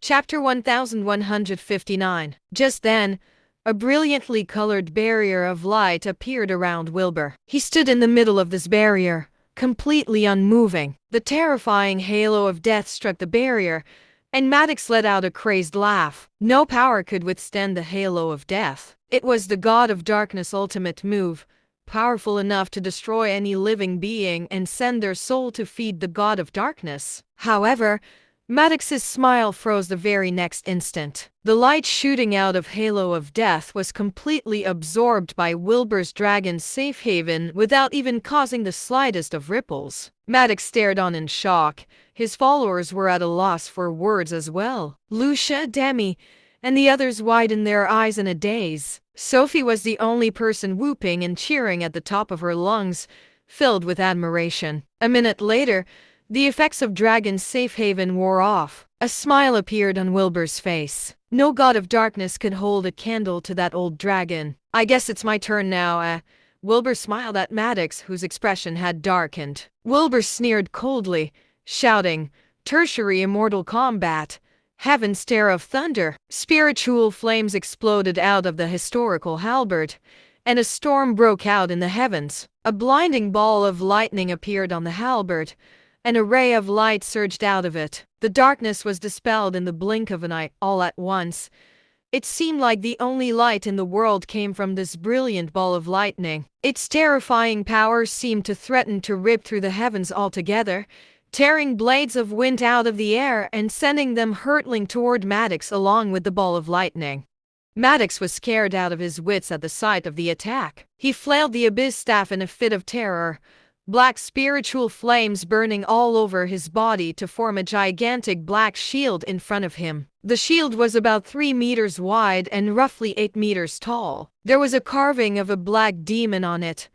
Chapter 1159. Just then, a brilliantly colored barrier of light appeared around Wilbur. He stood in the middle of this barrier, completely unmoving. The terrifying halo of death struck the barrier, and Maddox let out a crazed laugh. No power could withstand the halo of death. It was the God of Darkness' ultimate move, powerful enough to destroy any living being and send their soul to feed the God of Darkness. However, Maddox's smile froze the very next instant. The light shooting out of Halo of Death was completely absorbed by Wilbur's dragon's safe haven without even causing the slightest of ripples. Maddox stared on in shock. His followers were at a loss for words as well. Lucia, Demi, and the others widened their eyes in a daze. Sophie was the only person whooping and cheering at the top of her lungs, filled with admiration. A minute later, the effects of Dragon's safe haven wore off. A smile appeared on Wilbur's face. No God of Darkness could hold a candle to that old dragon. I guess it's my turn now, Wilbur smiled at Maddox, whose expression had darkened. Wilbur sneered coldly, shouting, "Tertiary immortal combat! Heaven's stare of thunder!" Spiritual flames exploded out of the historical halberd, and a storm broke out in the heavens. A blinding ball of lightning appeared on the halberd, and a ray of light surged out of it. The darkness was dispelled in the blink of an eye, all at once. It seemed like the only light in the world came from this brilliant ball of lightning. Its terrifying power seemed to threaten to rip through the heavens altogether, tearing blades of wind out of the air and sending them hurtling toward Maddox along with the ball of lightning. Maddox was scared out of his wits at the sight of the attack. He flailed the abyss staff in a fit of terror, black spiritual flames burning all over his body to form a gigantic black shield in front of him. The shield was about 3 meters wide and roughly 8 meters tall. There was a carving of a black demon on it,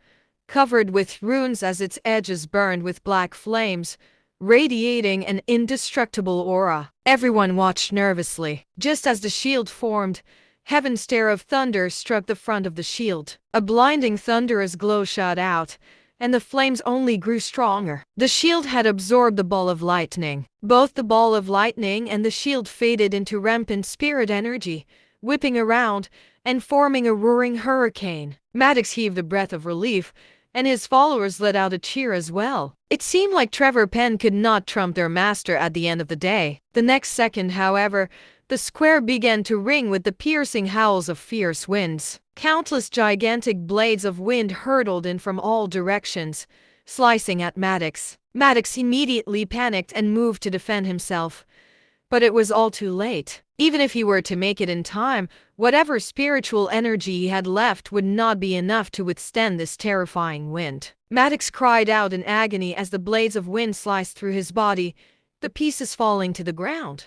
covered with runes as its edges burned with black flames, radiating an indestructible aura. Everyone watched nervously. Just as the shield formed, Heaven's stare of thunder struck the front of the shield. A blinding thunderous glow shot out, and the flames only grew stronger. The shield had absorbed the ball of lightning. Both the ball of lightning and the shield faded into rampant spirit energy, whipping around and forming a roaring hurricane. Maddox heaved a breath of relief, and his followers let out a cheer as well. It seemed like Trevor Penn could not trump their master at the end of the day. The next second, however, the square began to ring with the piercing howls of fierce winds. Countless gigantic blades of wind hurtled in from all directions, slicing at Maddox. Maddox immediately panicked and moved to defend himself. But it was all too late. Even if he were to make it in time, whatever spiritual energy he had left would not be enough to withstand this terrifying wind. Maddox cried out in agony as the blades of wind sliced through his body, the pieces falling to the ground.